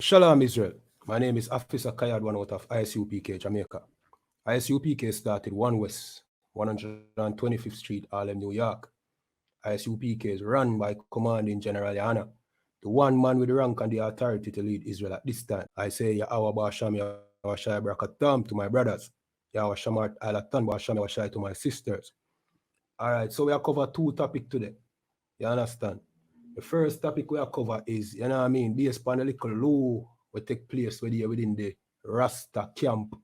Shalom Israel. My name is Officer Kayad, one out of I.S.U.P.K, Jamaica. I.S.U.P.K started 1 West, 125th Street, Harlem, New York. I.S.U.P.K is run by Commanding General Yohanna, the one man with the rank and the authority to lead Israel at this time. I say Yahweh Basham, Yahweh Shai Brakatam to my brothers, Yahweh Shamat Alatan Basham, Yahweh Shai to my sisters. All right, so we are cover 2 topics today. You understand? The first topic we are cover is, you know what I mean, based upon a little law will take place within the Rasta camp,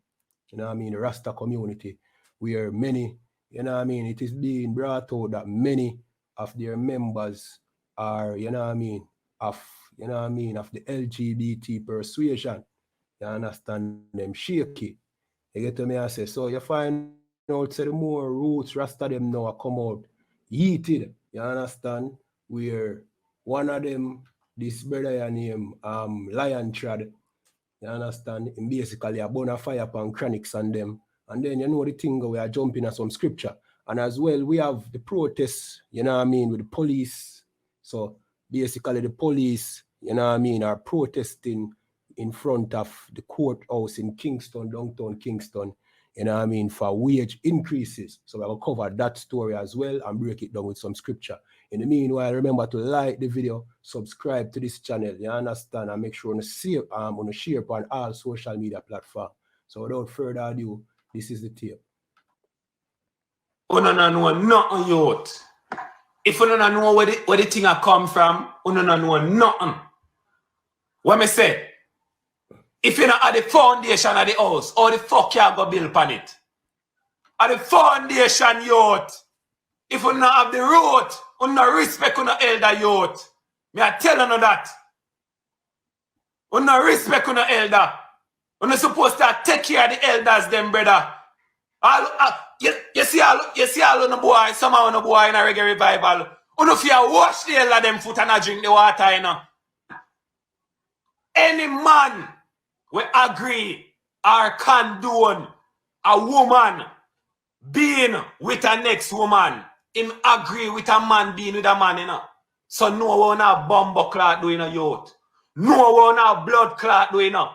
you know what I mean, the Rasta community, where many, you know what I mean, it is being brought out that many of their members are, you know what I mean, of the LGBT persuasion. You understand, them shaky. You get to me, I say, so you find out, say the more roots Rasta them now come out heated, you understand, where one of them, this brother named Lion Trad, you understand, him basically a bona fire upon Chronixx and them. And then you know the thing, we are jumping at some scripture. And as well, we have the protests, you know what I mean, with the police. So basically the police, you know what I mean, are protesting in front of the courthouse in Kingston, downtown Kingston, you know what I mean, for wage increases. So we will cover that story as well and break it down with some scripture. In the meanwhile, remember to like the video, subscribe to this channel, you understand, and make sure you share on all social media platforms. So without further ado, this is the tape. You don't know nothing, youth. If you don't know where the thing I come from, you don't know nothing. What me say? If you don't have the foundation of the house, how the fuck you go build upon it? At the foundation, youth. If you don't have the root, you don't respect your elder, youth. Me I tell you that. You don't respect your elder. You're not supposed to take care of the elders, them brother. You see all the boy, some of the boy in a reggae revival. You know if you wash the elder them foot and drink the water, you know. Any man will agree or condone a woman being with a next woman. Him agree with a man being with a man, you know. So no one have bomb clot doing a youth. No one have blood clot doing, you know.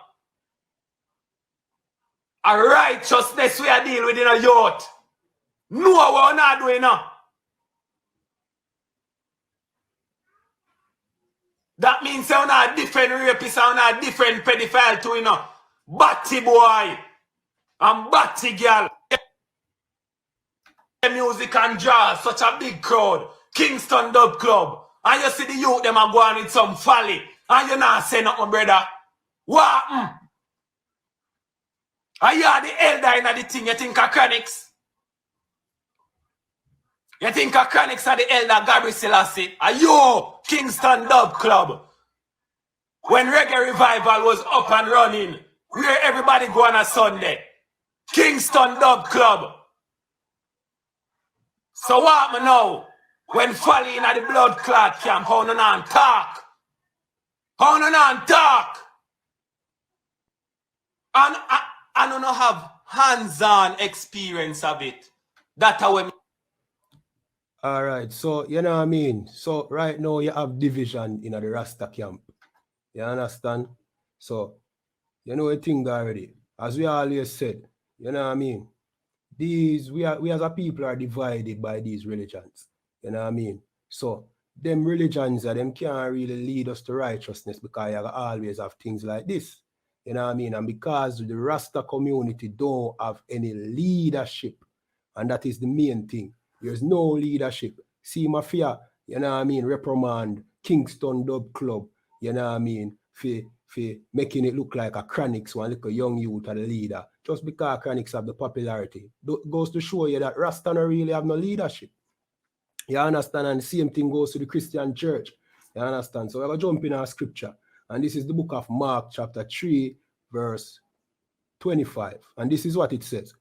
A righteousness we are dealing with in a youth. No one not doing, you know. That means you're not a different rapist, you're not a different pedophile too, you know. Batty boy and batty girl. Music and jazz, such a big crowd. Kingston Dub Club. And you see the youth, them are going with some folly. And you not say nothing, brother. What? Are you are the elder in the thing? You think of Chronixx? You think of Chronixx are the elder Gabriel Selassie? Are you Kingston Dub Club? When reggae revival was up and running, where everybody go on a Sunday. Kingston Dub Club. So what me now? When falling in the blood clot camp, how no nan talk? How no nan talk? And I don't have hands-on experience of it. That's how we... All right, so you know what I mean? So right now you have division in the Rasta camp. You understand? So you know a thing already. As we always said, you know what I mean? We as a people are divided by these religions. You know what I mean? So them religions them can't really lead us to righteousness because you always have things like this. You know what I mean? And because the Rasta community don't have any leadership, and that is the main thing. There's no leadership. See Mafia, you know what I mean, reprimand Kingston Dub Club, you know what I mean, for making it look like a Chronixx, one little young youth are the leader. Just because Chronixx have the popularity. Goes to show you that Rasta don't really have no leadership. You understand? And the same thing goes to the Christian church. You understand? So we're going to jump in our scripture. And this is the book of Mark, chapter 3, verse 25. And this is what it says.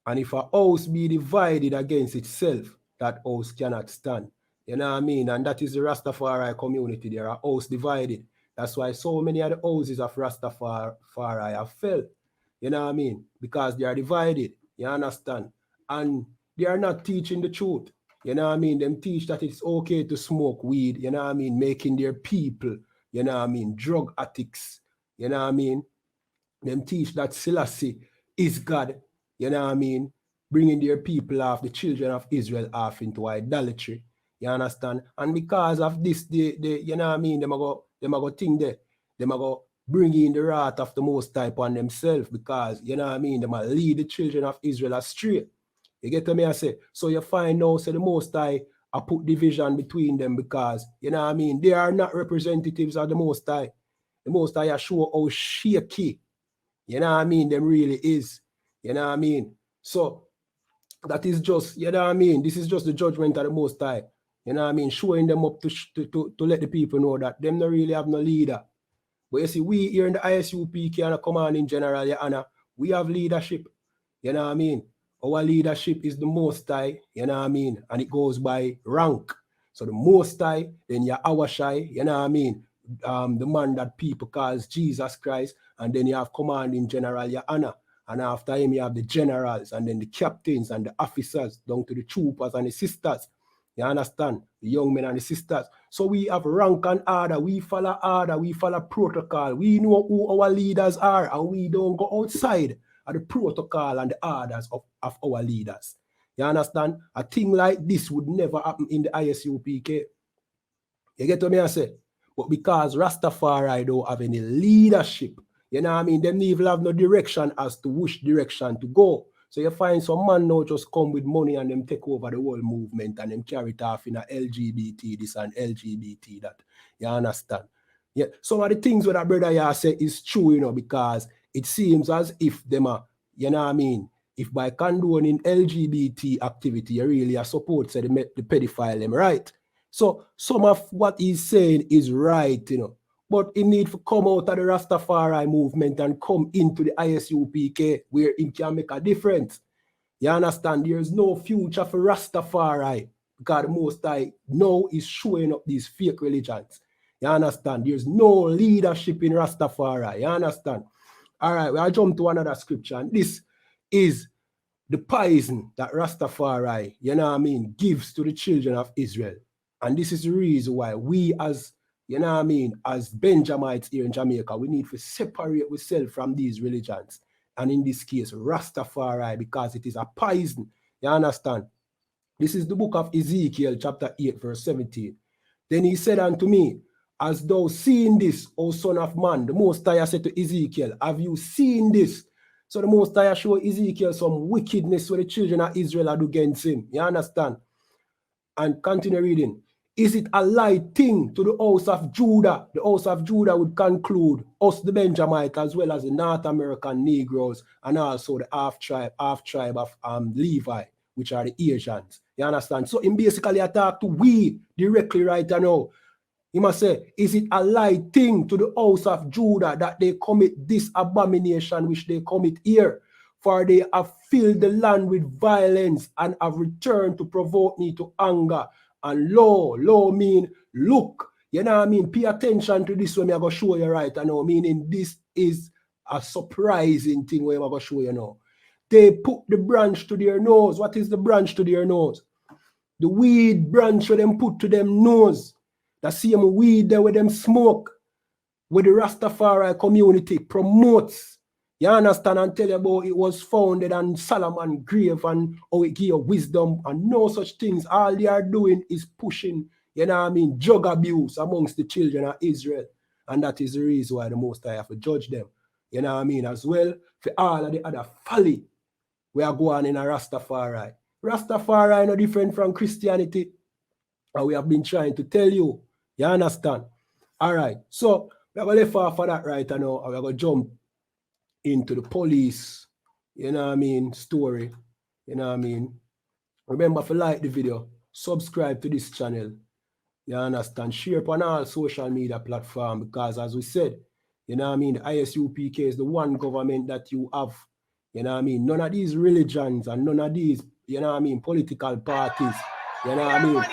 And if a house be divided against itself, that house cannot stand. You know what I mean? And that is the Rastafari community. They are house divided. That's why so many of the houses of Rastafari have fell. You know what I mean? Because they are divided. You understand? And they are not teaching the truth. You know what I mean? Them teach that it's okay to smoke weed. You know what I mean? Making their people, you know what I mean, drug addicts You know what I mean? Them teach that Selassie is God. You know what I mean? Bringing their people off, the children of Israel off into idolatry. You understand? And because of this, they you know what I mean? Them go think there. Them go bring in the wrath of the Most High upon themselves, because, you know what I mean? Them lead the children of Israel astray. You get to me, I say? So you find now, so the Most High, I put division between them, because, you know what I mean? They are not representatives of the Most High. The Most High show how shaky, you know what I mean, them really is. You know what I mean? So that is just, you know what I mean? This is just the judgment of the Most High. You know what I mean? Showing them up to let the people know that them don't really have no leader. But you see, we here in the ISUPK and the command in general, Your Honor, we have leadership. You know what I mean? Our leadership is the Most High, you know what I mean? And it goes by rank. So the Most High, then your Awashai, you know what I mean? The man that people calls Jesus Christ, and then you have command in general, Your Honor. And after him, you have the generals, and then the captains and the officers, down to the troopers and the sisters. You understand? The young men and the sisters. So we have rank and order. We follow protocol. We know who our leaders are, and we don't go outside of the protocol and the orders of our leaders. You understand? A thing like this would never happen in the ISUPK. You get what me I say? But because Rastafari don't have any leadership, you know what I mean? Them even have no direction as to which direction to go. So you find some man now just come with money and them take over the whole movement and them carry it off in a LGBT this and LGBT that. You understand? Yeah. Some of the things what that brother here say is true, you know, because it seems as if them are, you know what I mean? If by condoning LGBT activity, you really are support say the pedophile them, right? So some of what he's saying is right, you know. But he need to come out of the Rastafari movement and come into the ISUPK where it can make a difference. You understand? There's no future for Rastafari because the Most High now is showing up these fake religions. You understand? There's no leadership in Rastafari. You understand? All right, I'll jump to another scripture. And this is the poison that Rastafari, you know what I mean, gives to the children of Israel. And this is the reason why we as, you know what I mean, as Benjamites here in Jamaica, we need to separate ourselves from these religions. And in this case, Rastafari, because it is a poison. You understand? This is the book of Ezekiel, chapter 8, verse 17. Then he said unto me, as thou seen this, O son of man, the Most High said to Ezekiel, have you seen this? So the Most High show Ezekiel some wickedness where the children of Israel are do against him. You understand? And continue reading. Is it a light thing to the house of Judah? The house of Judah would conclude us, the Benjamites, as well as the North American Negroes, and also the half tribe of Levi, which are the Asians. You understand? So in basically attack to we directly right now. He must say, is it a light thing to the house of Judah that they commit this abomination which they commit here? For they have filled the land with violence and have returned to provoke me to anger. And lo mean look. You know what I mean? Pay attention to this one. I'm going to show you right now. Meaning this is a surprising thing where I'm going to show you now. They put the branch to their nose. What is the branch to their nose? The weed branch where them put to them nose. The same weed there where them smoke. Where the Rastafari community promotes. You understand, and tell you about it was founded on Solomon grave and how it give you wisdom and no such things. All they are doing is pushing, you know what I mean, drug abuse amongst the children of Israel. And that is the reason why the Most High have to judge them. You know what I mean? As well, for all of the other folly we are going in a Rastafari. Rastafari no different from Christianity. And we have been trying to tell you. You understand? All right. So we are going to left off for that right now. And we are going to jump into the police, you know what I mean, story, you know what I mean. Remember to like the video, subscribe to this channel, you understand, share on all social media platforms, because as we said, you know what I mean, the ISUPK is the one government that you have, you know what I mean. None of these religions and none of these, you know what I mean, political parties, you know what I mean,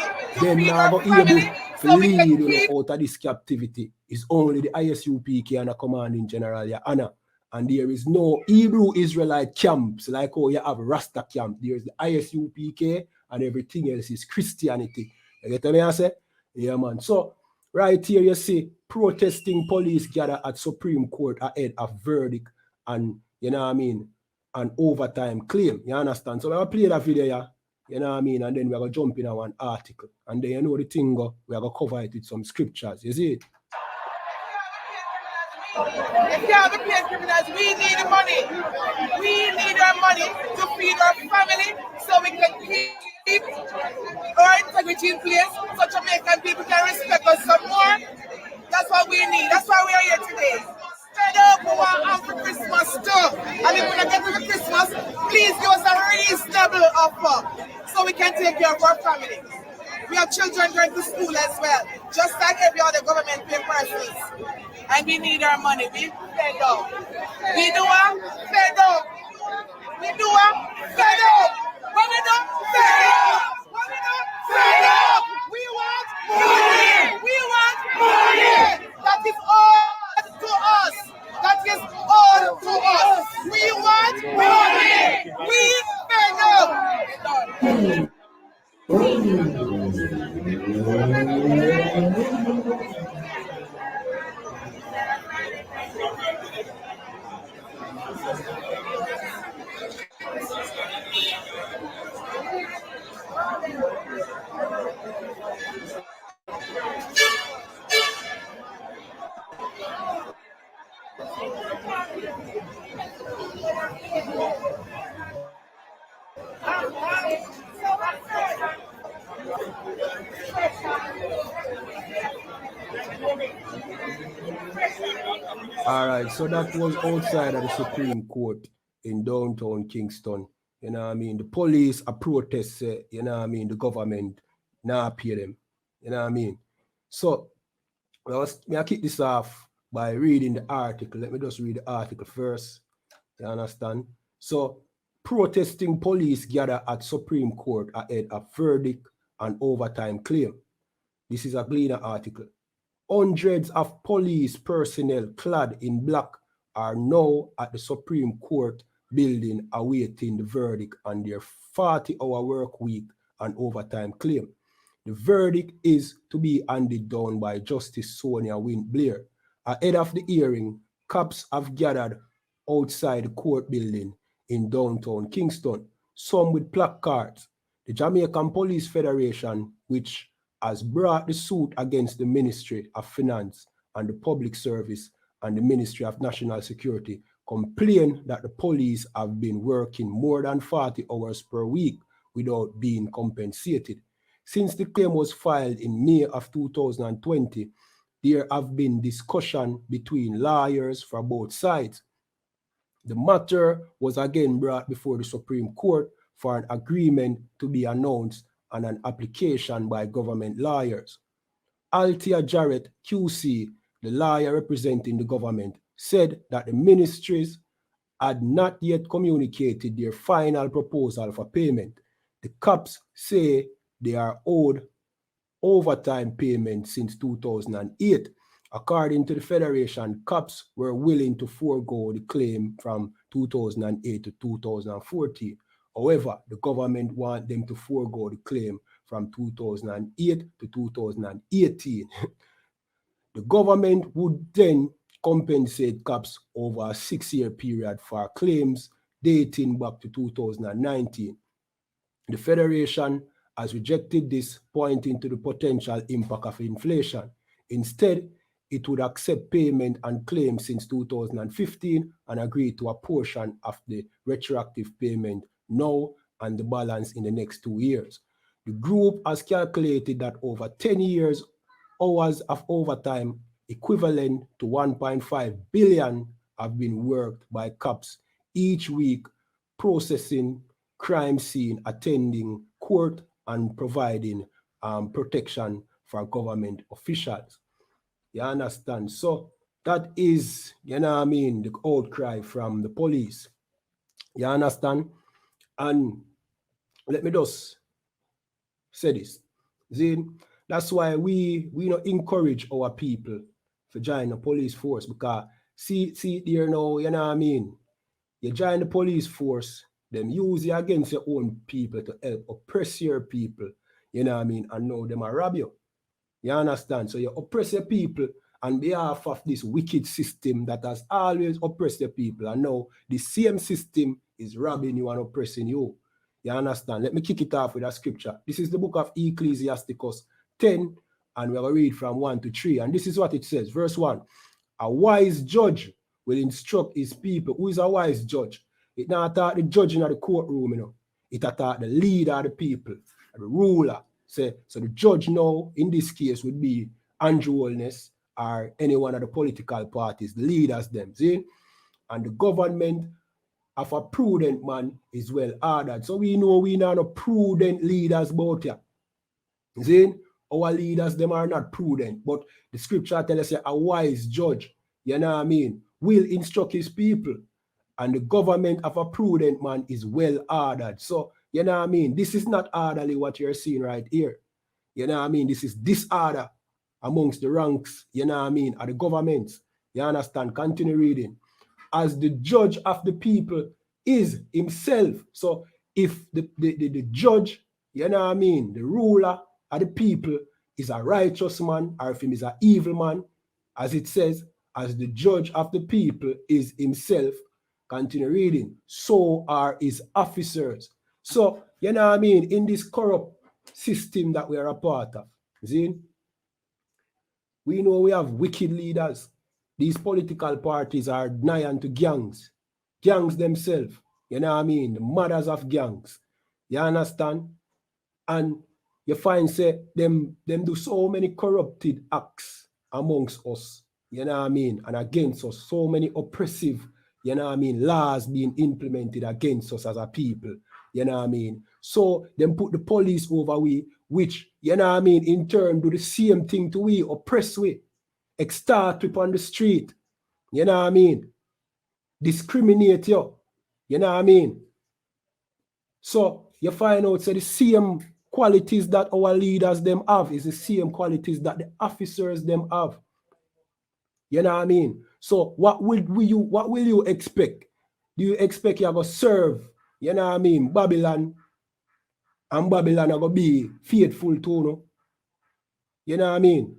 them now able to lead, you know, out of this captivity. It's only the ISUPK and the commanding general, Your Honor. And there is no Hebrew Israelite camps like how you have Rasta camp. There's the ISUPK and everything else is Christianity. You get what I say? Yeah, man. So right here you see protesting police gather at Supreme Court ahead of verdict and, you know what I mean, an overtime claim. You understand? So we're going to play that video here, you know what I mean, and then we're going to jump in on one article. And then you know the thing, we're going to cover it with some scriptures. You see it? If you have the paid criminals, we need the money. We need our money to feed our family so we can keep our integrity in place so Jamaican people can respect us some more. That's what we need. That's why we are here today. Fed up, we want for Christmas too. And if we don't get to the Christmas, please give us a reasonable offer so we can take care of our family. We have children going to school as well, just like every other government pay persons. And we need our money. We fed up. We do what? Fed up. We do what? Fed up. What we do? Fed up. What we do? Fed up. We want money. We want money. That is all to us. That is all to us. We want money. We fed up. All right, so that was outside of the Supreme Court in downtown Kingston. You know what I mean? The police are protest, you know what I mean? The government now pay them. You know what I mean? So, I'll kick this off by reading the article. Let me just read the article first. You understand? So, protesting police gather at Supreme Court ahead of verdict and overtime claim. This is a Gleaner article. Hundreds of police personnel clad in black are now at the Supreme Court building awaiting the verdict on their 40-hour work week and overtime claim. The verdict is to be handed down by Justice Sonia Wynne Blair. Ahead of the hearing, cops have gathered outside the court building in downtown Kingston, some with placards. The Jamaican Police Federation, which has brought the suit against the Ministry of Finance and the Public Service and the Ministry of National Security, complain that the police have been working more than 40 hours per week without being compensated. Since the claim was filed in May of 2020, there have been discussions between lawyers for both sides. The matter was again brought before the Supreme Court for an agreement to be announced and an application by government lawyers. Althea Jarrett, QC, the lawyer representing the government, said that the ministries had not yet communicated their final proposal for payment. The cops say they are owed overtime payment since 2008. According to the Federation, cops were willing to forego the claim from 2008 to 2014. However, the government wants them to forego the claim from 2008 to 2018. The government would then compensate cops over a 6-year period for claims dating back to 2019. The Federation has rejected this, pointing to the potential impact of inflation. Instead, it would accept payment and claims since 2015 and agree to a portion of the retroactive payment now and the balance in the next 2 years. The group has calculated that over 10 years, hours of overtime equivalent to 1.5 billion have been worked by cops each week, processing crime scene, attending court, and providing protection for government officials. You understand? So that is, you know what I mean, the outcry from the police. You understand? And let me just say this. Zin, that's why we not encourage our people to join the police force, because see there now, you know what I mean? You join the police force, them use you against your own people to help oppress your people, you know what I mean? And now them are rob you. You understand? So you oppress your people on behalf of this wicked system that has always oppressed the people. And now the same system is robbing you and oppressing you. You understand? Let me kick it off with a scripture. This is the book of Ecclesiasticus 10, and we're going to read from 1 to 3. And this is what it says. Verse 1. A wise judge will instruct his people. Who is a wise judge? It not taught the judge in the courtroom, you know. It taught the leader of the people, the ruler. So the judge now, in this case, would be Andrew Holness or any one of the political parties, the leaders them, see? And the government of a prudent man is well ordered. So we know we not no prudent leaders about here. See? Our leaders, them are not prudent, but the scripture tells us a wise judge, you know what I mean, will instruct his people. And the government of a prudent man is well ordered. So, you know what I mean? This is not orderly what you're seeing right here. You know what I mean? This is disorder amongst the ranks, you know what I mean, of the governments. You understand? Continue reading. As the judge of the people is himself. So if the judge, you know what I mean, the ruler of the people is a righteous man, or if he is an evil man, as it says, as the judge of the people is himself, continue reading, so are his officers. So, you know what I mean, in this corrupt system that we are a part of, see, we know we have wicked leaders. These political parties are nigh unto gangs themselves, you know what I mean, the mothers of gangs, you understand? And you find, say, them do so many corrupted acts amongst us, you know what I mean, and against us, so many oppressive, you know what I mean, laws being implemented against us as a people, you know what I mean. So them put the police over we, which, you know what I mean, in turn do the same thing to we, oppress we, extort we on the street, you know what I mean, discriminate you, you know what I mean. So you find out, say, the same qualities that our leaders them have is the same qualities that the officers them have. You know what I mean? So what will you expect? Do you expect you have to serve, you know what I mean, Babylon, and Babylon are going to be faithful to you? You know what I mean?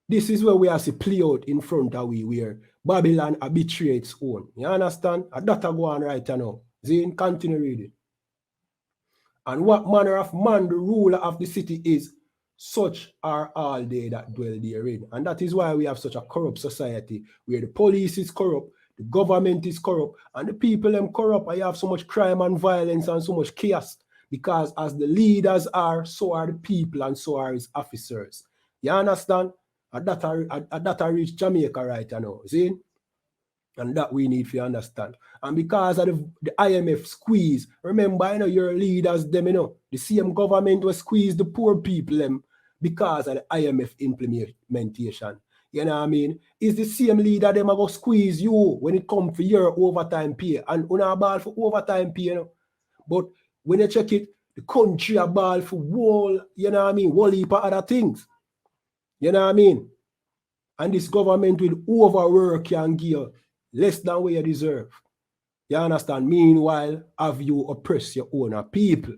This is where we have to play out in front of we, where Babylon betray its own. You understand? And that go on right now. Zane, continue reading. And what manner of man the ruler of the city is, such are all they that dwell therein. And that is why we have such a corrupt society, where the police is corrupt, the government is corrupt, and the people them corrupt. I have so much crime and violence and so much chaos, because as the leaders are, so are the people, and so are his officers. You understand? And that I reach Jamaica right now. See? And that we need to understand. And because of the IMF squeeze, remember, you know, your leaders, them, you know, the same government will squeeze the poor people, them, because of the IMF implementation. You know what I mean? It's the same leader, them, are going to squeeze you when it comes for your overtime pay. And on a ball for overtime pay, you know. But when you check it, the country a ball for wall, you know what I mean, whole heap of other things. You know what I mean? And this government will overwork you and give you less than what you deserve. You understand? Meanwhile, have you oppressed your own people?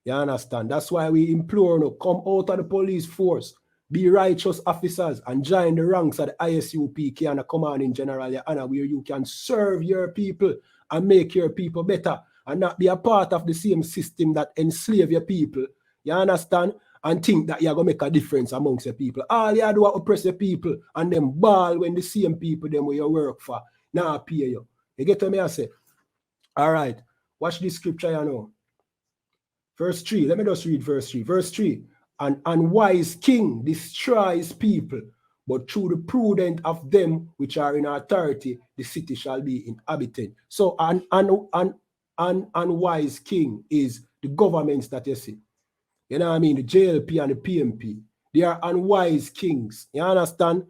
You understand? That's why we implore you, come out of the police force, be righteous officers, and join the ranks of the I.S.U.P.K and the commanding general, Your Honor, where you can serve your people and make your people better, and not be a part of the same system that enslave your people. You understand? And think that you're going to make a difference amongst the people. All you do is oppress the people and then ball when the same people them where you work for now pay you. You get what I say? All right. Watch this scripture, you know. Verse 3. Let me just read verse 3. Verse 3. An unwise king destroys people, but through the prudence of them which are in authority, the city shall be inhabited. So an unwise king is the governments that you see. You know what I mean? The JLP and the PMP. They are unwise kings. You understand?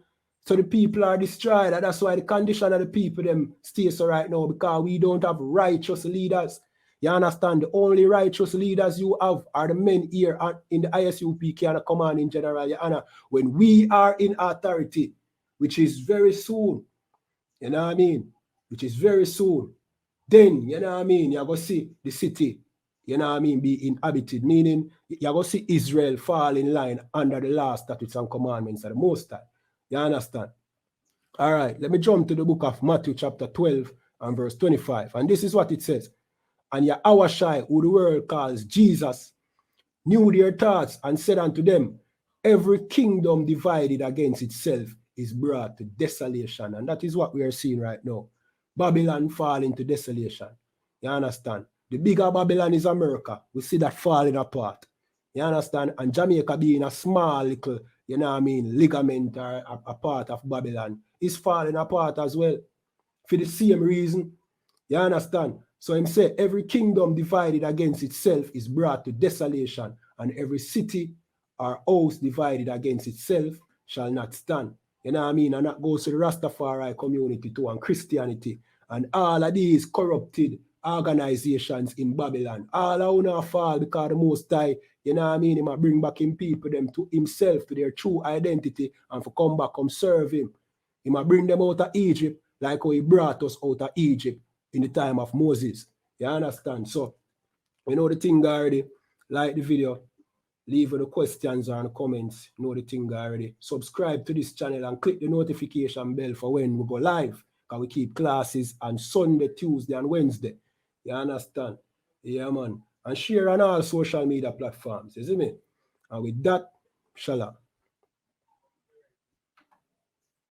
So the people are destroyed. And that's why the condition of the people them stay so right now, because we don't have righteous leaders. You understand? The only righteous leaders you have are the men here in the I.S.U.P.K and the commanding general, Your Honor, when we are in authority, which is very soon. You know what I mean? Which is very soon. Then, you know what I mean? You're going to see the city, you know what I mean, be inhabited, meaning you're going to see Israel fall in line under the law, statutes, and commandments of the Most High. You understand? All right, let me jump to the book of Matthew chapter 12 and verse 25. And this is what it says. And Yahushua, who the world calls Jesus, knew their thoughts and said unto them, every kingdom divided against itself is brought to desolation. And that is what we are seeing right now. Babylon fall into desolation. You understand? The bigger Babylon is America. We see that falling apart. You understand? And Jamaica being a small little, you know what I mean, ligament or a part of Babylon is falling apart as well. For the same reason. You understand? So him say every kingdom divided against itself is brought to desolation, and every city or house divided against itself shall not stand. You know what I mean? And that goes to the Rastafari community too, and Christianity, and all of these corrupted organizations in Babylon. All of them fall because the Most High, you know what I mean, he might bring back him people them to himself, to their true identity, and for come back, come serve him. He might bring them out of Egypt like how he brought us out of Egypt in the time of Moses. You understand? So, you know the thing already. Like the video, leave the questions or the comments. You know the thing already. Subscribe to this channel and click the notification bell for when we go live. Because we keep classes on Sunday, Tuesday, and Wednesday. You understand? Yeah, man. And share on all social media platforms. You see me? And with that, shalom.